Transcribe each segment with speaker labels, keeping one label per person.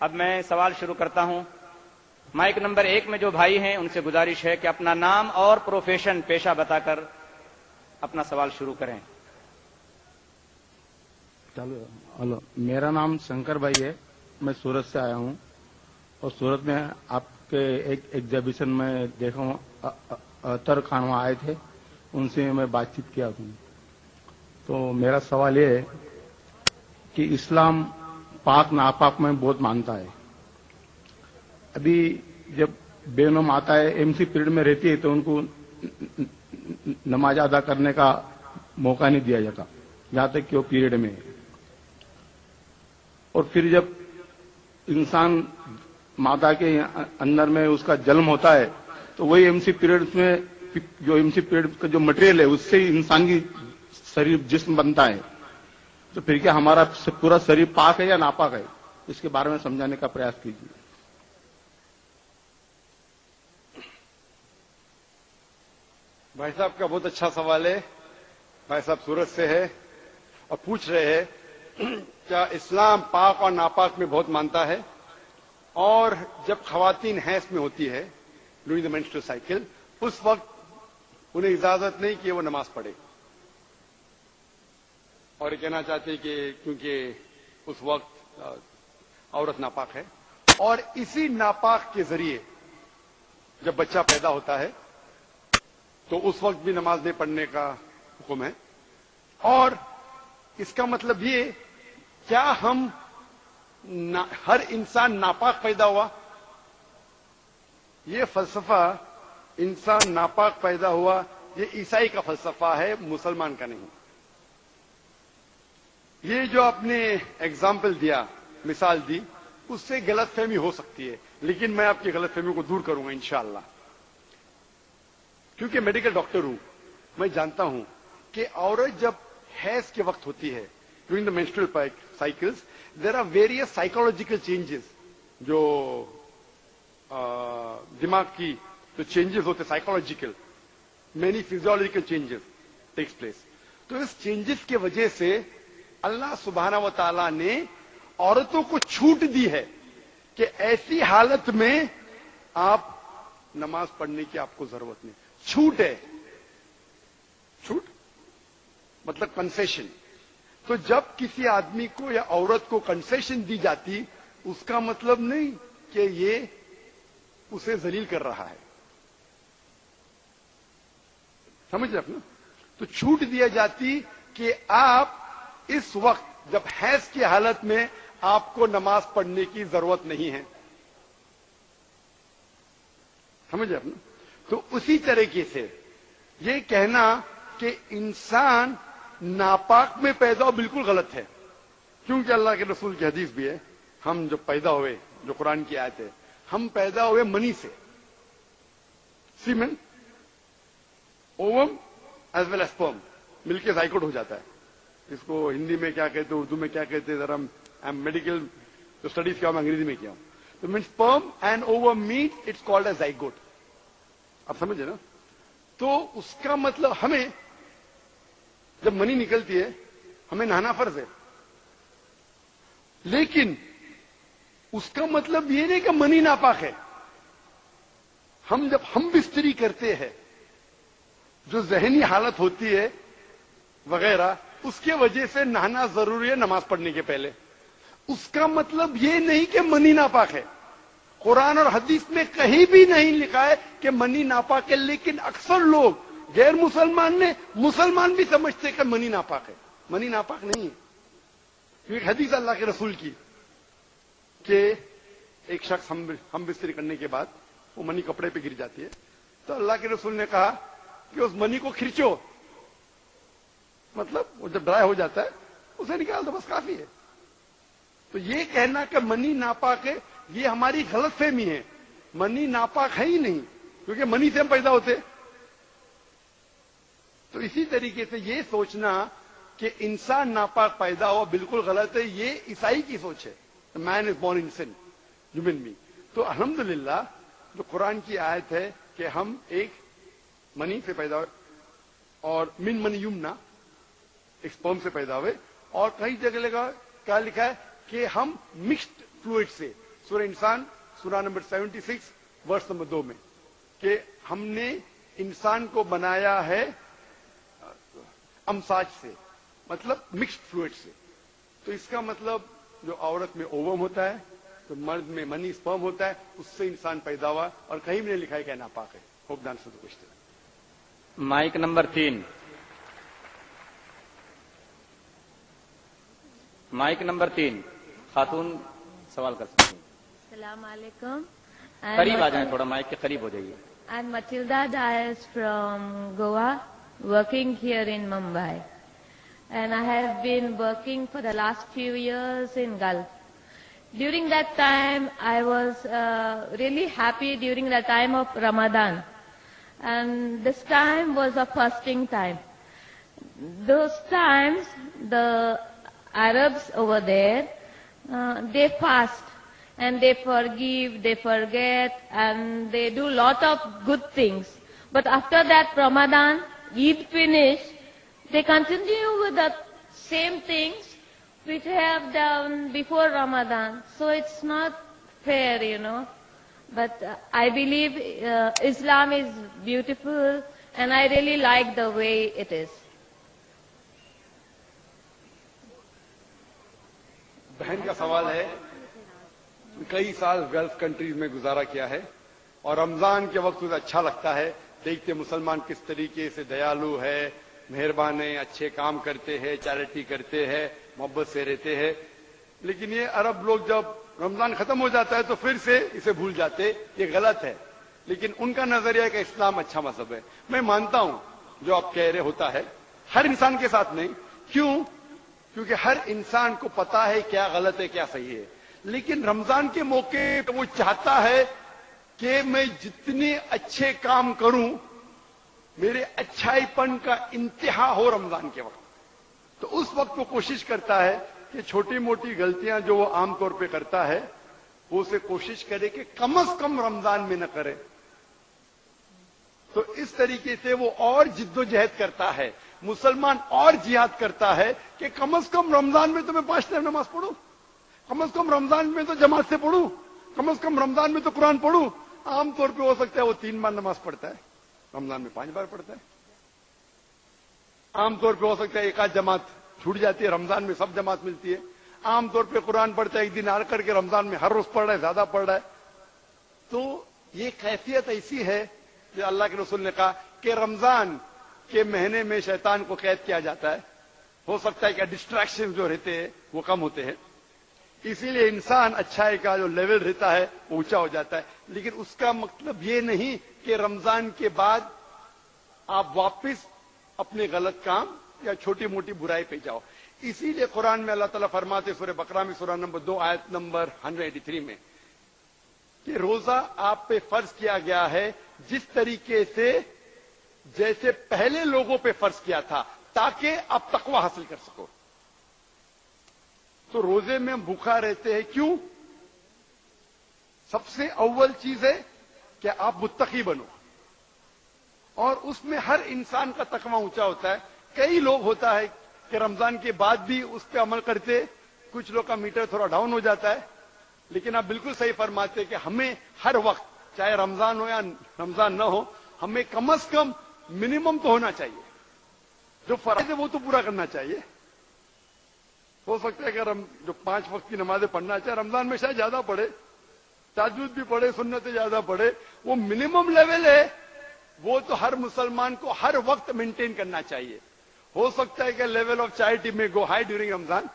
Speaker 1: اب میں سوال شروع کرتا ہوں. مائک نمبر 1 میں جو بھائی ہیں ان سے گزارش ہے کہ اپنا نام اور پروفیشن پیشہ بتا کر اپنا سوال شروع کریں.
Speaker 2: ہلو، میرا نام شنکر بھائی ہے. میں سورت سے آیا ہوں اور سورت میں آپ کے ایک ایگزیبیشن میں دیکھا ہوں. اطہر خانواں آئے تھے، ان سے میں بات چیت کیا ہوں. تو میرا سوال یہ ہے کہ اسلام پاک ناپاک میں بہت مانتا ہے. ابھی جب بیگم آتا ہے ایم سی پیریڈ میں رہتی ہے تو ان کو نماز ادا کرنے کا موقع نہیں دیا جاتا جہاں تک کہ وہ پیریڈ میں ہے. اور پھر جب انسان ماتا کے اندر میں اس کا جنم ہوتا ہے تو وہی ایم سی پیریڈ میں جو ایم سی پیریڈ کا جو مٹیریل ہے اس سے انسان کی شریر جسم بنتا ہے. تو پھر کیا ہمارا پورا شریر پاک ہے یا ناپاک ہے؟ اس کے بارے میں سمجھانے کا پریاس کیجیے.
Speaker 3: بھائی صاحب کا بہت اچھا سوال ہے. بھائی صاحب سورت سے ہے اور پوچھ رہے ہیں کیا اسلام پاک اور ناپاک میں بہت مانتا ہے، اور جب خواتین حیض میں ہوتی ہے ڈیورنگ دا مینسٹرل سائیکل اس وقت انہیں اجازت نہیں کہ وہ نماز پڑھے. اور یہ کہنا چاہتے کہ کیونکہ اس وقت عورت ناپاک ہے، اور اسی ناپاک کے ذریعے جب بچہ پیدا ہوتا ہے تو اس وقت بھی نماز نہیں پڑھنے کا حکم ہے. اور اس کا مطلب یہ کیا ہم ہر انسان ناپاک پیدا ہوا؟ یہ فلسفہ انسان ناپاک پیدا ہوا یہ عیسائی کا فلسفہ ہے، مسلمان کا نہیں. یہ جو آپ نے ایگزامپل دیا، مثال دی، اس سے غلط فہمی ہو سکتی ہے، لیکن میں آپ کی غلط فہمی کو دور کروں گا انشاءاللہ. کیونکہ میڈیکل ڈاکٹر ہوں، میں جانتا ہوں کہ عورت جب حیض کے وقت ہوتی ہے during the menstrual cycles there are various psychological changes. جو دماغ کی جو چینجز ہوتے psychological, many physiological changes takes place. تو اس چینجز کی وجہ سے اللہ سبحانہ و تعالی نے عورتوں کو چھوٹ دی ہے کہ ایسی حالت میں آپ نماز پڑھنے کی آپ کو ضرورت نہیں. چھوٹ ہے، چھوٹ مطلب کنسیشن. تو جب کسی آدمی کو یا عورت کو کنسیشن دی جاتی اس کا مطلب نہیں کہ یہ اسے ذلیل کر رہا ہے. سمجھ رہے اپنا؟ تو چھوٹ دیا جاتی کہ آپ اس وقت جب حیض کی حالت میں آپ کو نماز پڑھنے کی ضرورت نہیں ہے. سمجھ رہے اپنا؟ تو اسی طریقے سے یہ کہنا کہ انسان ناپاک میں پیدا ہو بالکل غلط ہے. کیونکہ اللہ کے رسول کی حدیث بھی ہے، ہم جو پیدا ہوئے، جو قرآن کی آیت ہے، ہم پیدا ہوئے منی سے، semen, um as well as sperm مل کے زائگوٹ ہو جاتا ہے. اس کو ہندی میں کیا کہتے ہیں، اردو میں کیا کہتے ہیں، ذرا میڈیکل جو اسٹڈیز کیا میں انگریزی میں کیا ہوں. تو men's sperm and ovum meet it's called as zygote. آپ سمجھے نا؟ تو اس کا مطلب ہمیں جب منی نکلتی ہے ہمیں نہانا فرض ہے، لیکن اس کا مطلب یہ نہیں کہ منی ناپاک ہے. ہم جب ہم بستری کرتے ہیں جو ذہنی حالت ہوتی ہے وغیرہ اس کے وجہ سے نہانا ضروری ہے نماز پڑھنے کے پہلے. اس کا مطلب یہ نہیں کہ منی ناپاک ہے. قرآن اور حدیث میں کہیں بھی نہیں لکھا ہے کہ منی ناپاک ہے، لیکن اکثر لوگ غیر مسلمان بھی سمجھتے کہ منی ناپاک ہے. منی ناپاک نہیں ہے. ایک حدیث اللہ کے رسول کی کہ ایک شخص ہم بستری کرنے کے بعد وہ منی کپڑے پہ گر جاتی ہے تو اللہ کے رسول نے کہا کہ اس منی کو کھرچو، مطلب وہ جب ڈرائی ہو جاتا ہے اسے نکال دو، بس کافی ہے. تو یہ کہنا کہ منی ناپاک ہے یہ ہماری غلط فہمی ہے. منی ناپاک ہے ہی نہیں، کیونکہ منی سے ہم پیدا ہوتے. تو اسی طریقے سے یہ سوچنا کہ انسان ناپاک پیدا ہوا بالکل غلط ہے. یہ عیسائی کی سوچ ہے. Man is born in sin, human being. تو الحمدللہ جو قرآن کی آیت ہے کہ ہم ایک منی سے پیدا ہوئے اور من منی یمنا ایک سپرم سے پیدا ہوئے، اور کئی جگہ کیا لکھا ہے کہ ہم مکسڈ فلوئڈ سے سورہ انسان سورہ نمبر 76 ورس نمبر 2 میں کہ ہم نے انسان کو بنایا ہے امساج سے، مطلب مکسڈ فلوئڈ سے. تو اس کا مطلب جو عورت میں اووم ہوتا ہے تو مرد میں منی سپرم ہوتا ہے، اس سے انسان پیدا ہوا، اور کہیں بھی نہیں لکھا ہے کہ ناپاک ہے. ہوپ دان سے question.
Speaker 1: Mic number 3. Mic number 3 خاتون سوال کر سکتی ہیں.
Speaker 4: السلام علیکم.
Speaker 1: قریب آ جائیں، تھوڑا مائک کے قریب ہو جائیے.
Speaker 4: I'm Matilda Dias from Goa, working here in Mumbai. And I have been working for the last few years in Gulf. During that time, I was really happy during the time of Ramadan. And this time was a fasting time. Those times, the Arabs over there, they fast. And they forgive, they forget, and they do lot of good things. But after that Ramadan, Eid finish, they continue with the same things which they have done before Ramadan. So it's not fair, you know. But I believe Islam is beautiful, and I really like the way it is.
Speaker 3: بہن کا سوال ہے، کئی سال golf countries میں گزارا کیا ہے اور رمضان کے وقت اسے اچھا لگتا ہے، دیکھتے مسلمان کس طریقے سے دیالو ہے، مہربان ہیں، اچھے کام کرتے ہیں، چیریٹی کرتے ہیں، محبت سے رہتے ہیں. لیکن یہ عرب لوگ جب رمضان ختم ہو جاتا ہے تو پھر سے اسے بھول جاتے. یہ غلط ہے. لیکن ان کا نظریہ ہے کہ اسلام اچھا مذہب ہے. میں مانتا ہوں جو آپ کہہ رہے ہوتا ہے، ہر انسان کے ساتھ نہیں. کیوں؟ کیونکہ ہر انسان کو پتا ہے کیا غلط ہے کیا صحیح ہے. لیکن رمضان کے موقع پہ وہ چاہتا ہے کہ میں جتنے اچھے کام کروں میرے اچھائی پن کا انتہا ہو رمضان کے وقت. تو اس وقت وہ کوشش کرتا ہے کہ چھوٹی موٹی غلطیاں جو وہ عام طور پہ کرتا ہے وہ اسے کوشش کرے کہ کم از کم رمضان میں نہ کرے. تو اس طریقے سے وہ اور جد و جہد کرتا ہے، مسلمان اور جہاد کرتا ہے کہ کم از کم رمضان میں تو میں 5 ٹائم نماز پڑھوں، کم از کم رمضان میں تو جماعت سے پڑھوں، کم از کم رمضان میں تو قرآن پڑھوں. عام طور پہ ہو سکتا ہے وہ 3 بار نماز پڑھتا ہے، رمضان میں 5 بار پڑھتا ہے. عام طور پہ ہو سکتا ہے ایک آدھ جماعت چھوٹ جاتی ہے، رمضان میں سب جماعت ملتی ہے. عام طور پہ قرآن پڑھتا ہے ایک دن آ کر کے، رمضان میں ہر روز پڑھ رہا ہے، زیادہ پڑھ رہا ہے. تو یہ کیفیت ایسی ہے کہ اللہ کے رسول نے کہا کہ رمضان کے مہینے میں شیطان کو قید کیا جاتا ہے. ہو سکتا ہے کہ ڈسٹریکشن جو رہتے ہیں وہ کم ہوتے ہیں، اسی لیے انسان اچھائی کا جو لیول رہتا ہے وہ اونچا ہو جاتا ہے. لیکن اس کا مطلب یہ نہیں کہ رمضان کے بعد آپ واپس اپنے غلط کام یا چھوٹی موٹی برائی پہ جاؤ. اسی لیے قرآن میں اللہ تعالیٰ فرماتے سورہ بقرہ میں سورہ نمبر 2 آیت نمبر 183 میں کہ روزہ آپ پہ فرض کیا گیا ہے جس طریقے سے جیسے پہلے لوگوں پہ فرض کیا تھا، تاکہ آپ تقوی حاصل کر سکو. تو روزے میں ہم بھوکا رہتے ہیں کیوں؟ سب سے اول چیز ہے کہ آپ متقی بنو، اور اس میں ہر انسان کا تقوی اونچا ہوتا ہے. کئی لوگ ہوتا ہے کہ رمضان کے بعد بھی اس پہ عمل کرتے، کچھ لوگ کا میٹر تھوڑا ڈاؤن ہو جاتا ہے. لیکن آپ بالکل صحیح فرماتے کہ ہمیں ہر وقت چاہے رمضان ہو یا رمضان نہ ہو، ہمیں کم از کم منیمم تو ہونا چاہیے. جو فرض ہے وہ تو پورا کرنا چاہیے. ہو سکتا ہے کہ جو 5 وقت کی نمازیں پڑھنا چاہے رمضان میں شاید زیادہ پڑھے، تہجد بھی پڑھے، سنتیں زیادہ پڑھے، وہ منیمم لیول ہے، وہ تو ہر مسلمان کو ہر وقت مینٹین کرنا چاہیے. ہو سکتا ہے کہ لیول آف چیریٹی میں گو ہائی ڈیورنگ رمضان،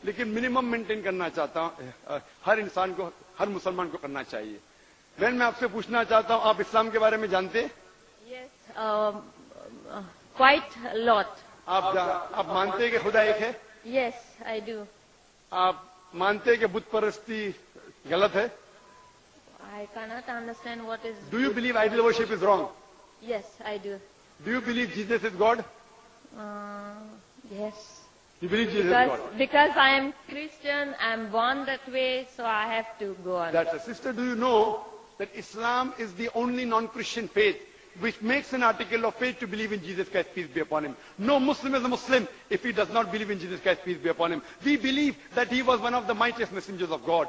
Speaker 3: لیکن منیمم مینٹین کرنا چاہتا ہوں، ہر انسان کو، ہر مسلمان کو کرنا چاہیے. بہن میں آپ سے پوچھنا چاہتا ہوں، آپ اسلام کے بارے میں جانتے ہیں؟
Speaker 4: Yes, quite a lot.
Speaker 3: آپ مانتے ہیں کہ خدا ایک ہے؟
Speaker 4: Yes, I do.
Speaker 3: آپ مانتے ہیں کہ بت پرستی غلط ہے؟
Speaker 4: I cannot understand what is...
Speaker 3: Do you believe idol worship is wrong?
Speaker 4: Yes, I do.
Speaker 3: Do you believe Jesus is God?
Speaker 4: Yes.
Speaker 3: You believe Jesus is God?
Speaker 4: Because I am Christian, I am born that way, so I have to go on.
Speaker 3: That's it. Sister, do you know that Islam is the only non-Christian faith which makes an article of faith to believe in Jesus Christ, peace be upon him. No Muslim is a Muslim if he does not believe in Jesus Christ, peace be upon him. We believe that he was one of the mightiest messengers of God.